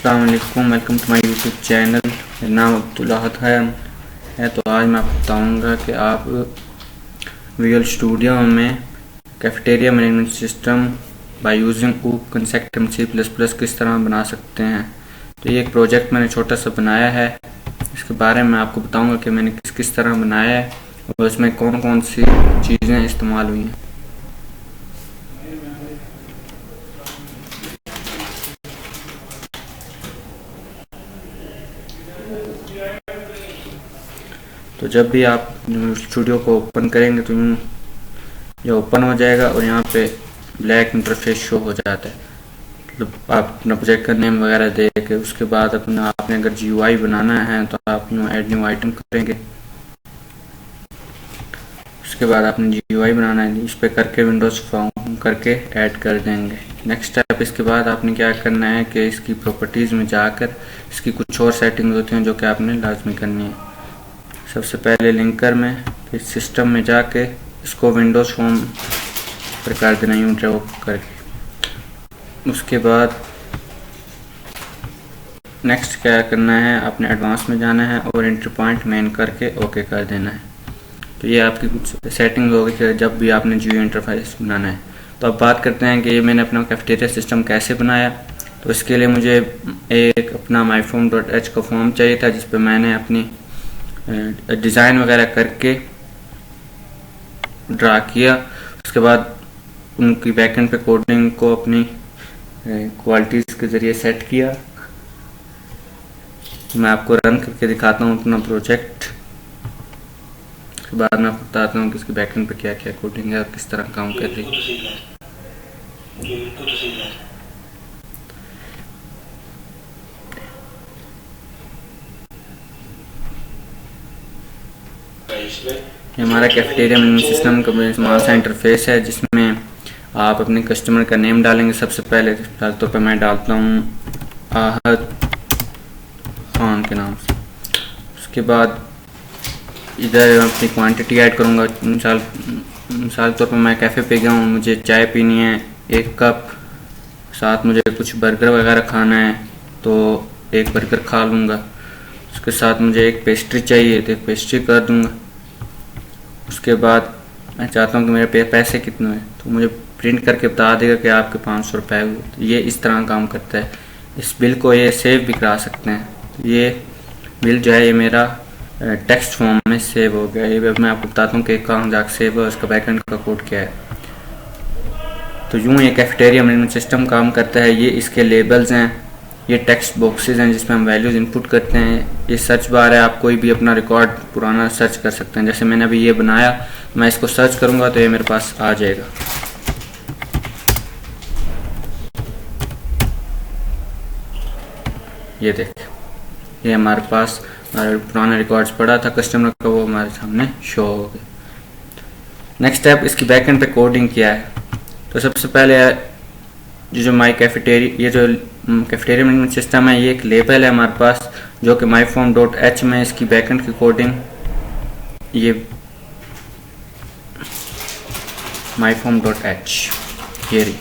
अस्सलाम वालेकुम, welcome to my YouTube channel. मेरा नाम अब्दुल्लाह खान है। तो आज मैं आपको बताऊंगा कि आप विजुअल स्टूडियो में cafeteria management system by using ऊप कंसेप्ट C++ किस तरह बना सकते हैं। तो ये एक प्रोजेक्ट मैंने छोटा सा बनाया है। इसके बारे में आपको बताऊंगा कि मैंने किस तरह बनाया है और इसमें कौन कौन सी चीज़ें इस्तेमाल हुई हैं। तो जब भी आप स्टूडियो को ओपन करेंगे तो ये ओपन हो जाएगा और यहाँ पे ब्लैक इंटरफेस शो हो जाता है। मतलब आप अपना प्रोजेक्ट का नेम वगैरह दे के उसके बाद आपने अगर GUI बनाना है तो आप ऐड न्यू आइटम करेंगे। उसके बाद आपने GUI बनाना है, इस पर करके विंडोज़ फॉर्म करके ऐड कर देंगे। नेक्स्ट स्टेप इसके बाद आपने क्या करना है कि इसकी प्रॉपर्टीज़ में जाकर इसकी कुछ और सेटिंग्स होती हैं जो कि आपने लाजमी करनी है। सबसे पहले लिंकर में, फिर सिस्टम में जाके इसको विंडोज़ होम पर कर देना यूँ ड्रैग करके। उसके बाद नेक्स्ट क्या करना है, आपने एडवांस में जाना है और एंट्री पॉइंट मेन करके ओके कर देना है। तो ये आपकी कुछ सेटिंग्स होगी कि जब भी आपने GUI इंटरफेस बनाना है। तो अब बात करते हैं कि ये मैंने अपना कैफेटेरिया सिस्टम कैसे बनाया। तो इसके लिए मुझे एक अपना myform.h का फॉर्म चाहिए था जिस पर मैंने अपनी डिज़ाइन वगैरह करके ड्रा किया। उसके बाद उनकी बैकएंड पे कोडिंग को अपनी क्वालिटीज़ के ज़रिए सेट किया। मैं आपको रन करके दिखाता हूँ अपना प्रोजेक्ट। उसके बाद मैं आपको बताता हूँ कि इसकी बैकएंड पे क्या क्या कोडिंग है और किस तरह काम कर रही है। ये हमारा कैफेटेरिया मैनेजमेंट सिस्टम का स्मॉल सा इंटरफेस है जिसमें आप अपने कस्टमर का नेम डालेंगे। सबसे पहले तौर पर मैं डालता हूँ आहद खान के नाम से। उसके बाद इधर अपनी क्वांटिटी ऐड करूँगा। मिसाल तौर पर मैं कैफ़े पे गया हूँ, मुझे चाय पीनी है 1 कप, साथ मुझे कुछ बर्गर वगैरह खाना है तो 1 बर्गर खा लूँगा। उसके साथ मुझे 1 पेस्ट्री चाहिए तो 1 पेस्ट्री कर दूँगा। उसके बाद मैं चाहता हूँ कि मेरे पैसे कितने हैं तो मुझे प्रिंट करके बता देगा कि आपके 500 रुपये हुए। तो ये इस तरह काम करता है। इस बिल को ये सेव भी करा सकते हैं। तो ये बिल जो है ये मेरा टेक्स्ट फॉर्म में सेव हो गया। ये मैं आपको बताता हूँ कि कहाँ जाकर सेव है, उसका बैकएंड का कोड क्या है। तो यूँ ये कैफेटेरिया मैनेजमेंट सिस्टम काम करता है। ये इसके लेबल्स हैं, ये टेक्स्ट बॉक्सेस हैं जिसमें हम वैल्यूज़ इनपुट करते हैं। ये सर्च बार है, आप कोई भी अपना रिकॉर्ड पुराना सर्च कर सकते हैं। जैसे मैंने अभी ये बनाया, मैं इसको सर्च करूँगा तो ये मेरे पास आ जाएगा। ये देखिए, ये हमारे पास पुराना रिकॉर्ड्स पड़ा था कस्टमर का, वो हमारे सामने शो हो गया। नेक्स्ट स्टेप, इसकी बैकएंड पे कोडिंग किया है। तो सबसे पहले जो माई कैफेटेरिया, ये जो कैफेटेरिया मैनेजमेंट सिस्टम है, ये एक लेबल है हमारे पास जो कि myform.h में इसकी बैकएंड की कोडिंग ये myform.h ये रही।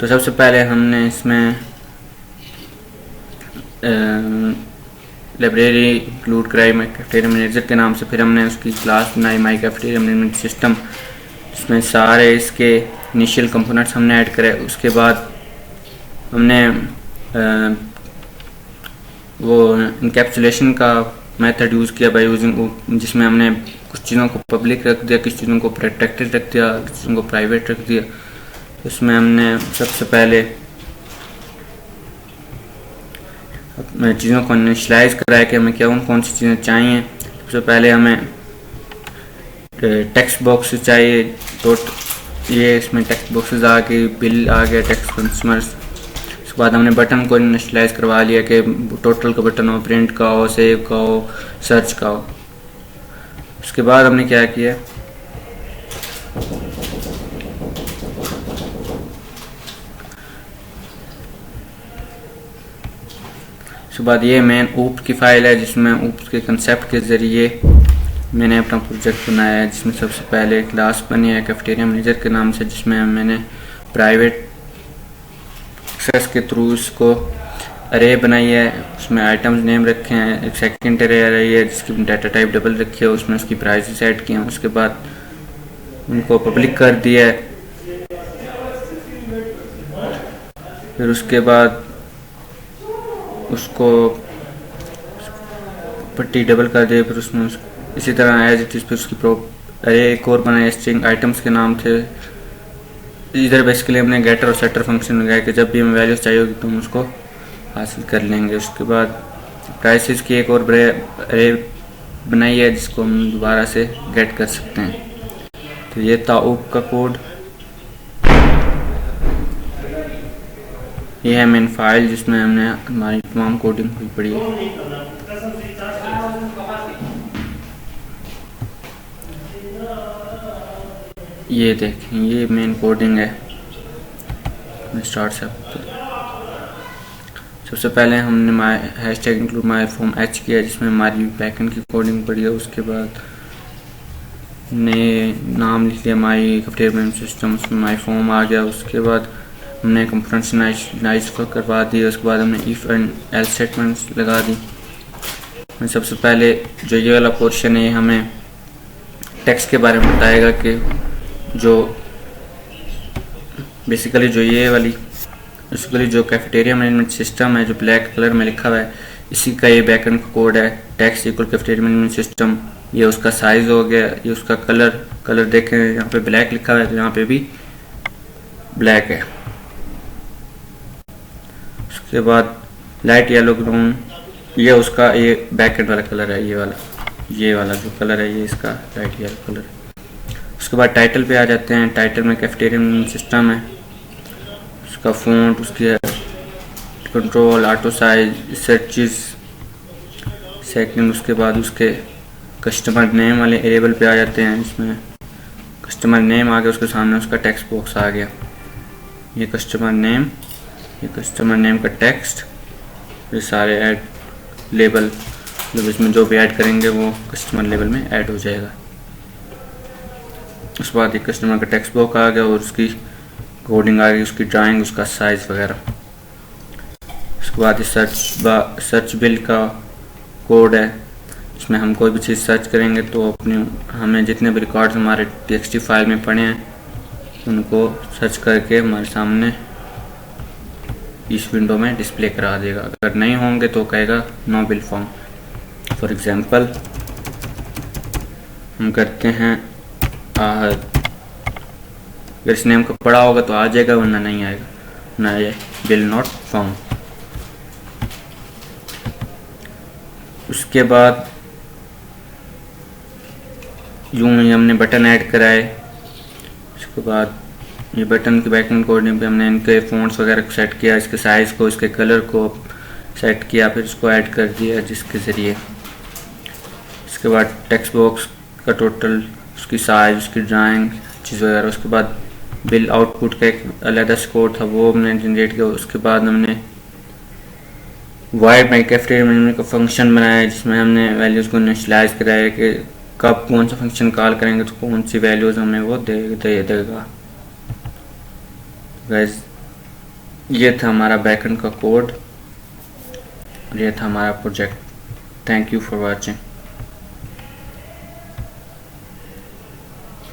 तो सबसे पहले हमने इसमें लाइब्रेरी इंक्लूड कराई माई कैफेटेरिया मैनेजर के नाम से। फिर हमने उसकी क्लास बनाई माई कैफेटेरिया मैनेजमेंट सिस्टम, इसमें सारे इसके इनिशियल कंपोनेंट्स हमने ऐड करे। उसके बाद हमने वो इनकैप्सुलेशन का मेथड यूज़ किया बाय यूजिंग, जिसमें हमने कुछ चीज़ों को पब्लिक रख दिया, कुछ चीज़ों को प्रोटेक्टेड रख दिया, कुछ चीज़ों को प्राइवेट रख दिया। उसमें हमने सबसे पहले चीज़ों को इनिशियलाइज कराया कि हमें कौन सी चीज़ें चाहिए। सबसे पहले हमें टेक्स्ट बॉक्स चाहिए, तो ये इसमें टेक्स्ट बॉक्सेस आ गए, बिल आ गया, टेक्स्ट कंज्यूमर्स। उसके बाद हमने बटन को इनिशियलाइज करवा लिया कि टोटल का बटन हो, प्रिंट का हो, सेव का हो, सर्च का हो। उसके बाद हमने क्या किया, उसके बाद ये मेन ऊप की फाइल है जिसमें ऊप के कंसेप्ट के ज़रिए मैंने अपना प्रोजेक्ट बनाया है। जिसमें सबसे पहले क्लास बनी है कैफेटेरिया मैनेजर के नाम से, जिसमें मैंने प्राइवेट एक्सेस के थ्रू इसको अरे बनाई है, उसमें आइटम्स नेम रखे हैं, एक सेकंड अरे रही है जिसकी डाटा टाइप डबल रखी है, उसमें उसकी प्राइस सेट किए हैं, उसके बाद उनको पब्लिक कर दिया है। फिर उसके बाद उसको पट्टी डबल कर दी, फिर उसमें इसी तरह एज इट इज़ फिर उसकी अरे एक और बनाया, स्ट्रिंग आइटम्स के नाम थे। इधर बेसिकली हमने गेटर और सेटर फंक्शन लगाया कि जब भी हमें वैल्यूज चाहिए होगी तो हम उसको हासिल कर लेंगे। उसके बाद प्राइसेस की एक और अरे बनाई है जिसको हम दोबारा से गेट कर सकते हैं। तो ये था ओप का कोड। ये है मेन फाइल जिसमें हमने हमारी तमाम कोडिंग हुई पड़ी है। ये देखें, ये मेन कोडिंग है। स्टार्ट से सबसे पहले हमने hashtag include my form H किया जिसमें हमारी बैकएंड की कोडिंग पड़ी है। उसके बाद ने नाम लिख लिया माई कैफेटेरिया सिस्टम, उसमें माई फॉर्म आ गया। उसके बाद हमने कंपोनेंट्स नाइस करवा दी। उसके बाद हमने इफ़ एंड एल्स स्टेटमेंट्स लगा दी। सबसे पहले जो ये वाला पोर्शन है हमें टेक्स्ट के बारे में बताएगा कि जो बेसिकली जो कैफेटेरिया मैनेजमेंट सिस्टम है जो ब्लैक कलर में लिखा हुआ है, इसी का ये बैकएंड कोड है। Text equal cafeteria management system, ये उसका साइज हो गया। ये उसका कलर देखें, यहाँ पे ब्लैक लिखा हुआ है तो यहाँ पे भी ब्लैक है। उसके बाद लाइट येलो ब्राउन, ये उसका ये बैकएंड वाला कलर है। ये वाला जो कलर है ये इसका लाइट येलो कलर। उसके बाद टाइटल पे आ जाते हैं। टाइटल में कैफेटेरिया सिस्टम है, उसका फ़ॉन्ट, उसकी control, auto size, searches second. उसके बाद उसके कस्टमर नेम वाले एरिएबल पे आ जाते हैं, इसमें कस्टमर नेम आ गया, उसके सामने उसका टेक्स्ट बॉक्स आ गया। ये कस्टमर नेम का टेक्स्ट, ये सारे ऐड लेबल जब इसमें जो भी ऐड करेंगे वो कस्टमर लेवल में ऐड हो जाएगा। उसके बाद एक कस्टमर का टेक्स्ट बॉक्स आ गया और उसकी कोडिंग आ गई, उसकी ड्राइंग, उसका साइज वगैरह। उसके बाद सर्च बिल का कोड है, इसमें हम कोई भी चीज़ सर्च करेंगे तो हमें जितने भी रिकॉर्ड्स हमारे txt फाइल में पड़े हैं उनको सर्च करके हमारे सामने इस विंडो में डिस्प्ले करा देगा। अगर नहीं होंगे तो कहेगा no bill form. For example हम करते हैं आहद, अगर इस नेम का पड़ा होगा तो आ जाएगा, वरना नहीं आएगा, ना ये बिल नॉट फाउंड। उसके बाद यूं ही हमने बटन ऐड कराए। उसके बाद ये बटन के बैकएंड कोडिंग पे हमने इनके फ़ॉन्ट्स वगैरह सेट किया, इसके साइज़ को, इसके कलर को सेट किया, फिर इसको ऐड कर दिया जिसके ज़रिए। इसके बाद टेक्स्ट बॉक्स का टोटल, उसकी साइज, उसकी ड्राइंग चीज़ वगैरह। उसके बाद बिल आउटपुट का एक अलग कोड था वो हमने जनरेट किया। उसके बाद हमने वाइड माई कैफेटेरिया मैनेजमेंट का फंक्शन बनाया जिसमें हमने वैल्यूज़ को इनिशियलाइज कराया कि कब कौन सा फंक्शन कॉल करेंगे तो कौन सी वैल्यूज़ हमें वो दे देगा। गाइस ये था हमारा बैकएंड का कोड और ये था हमारा project. Thank you for watching.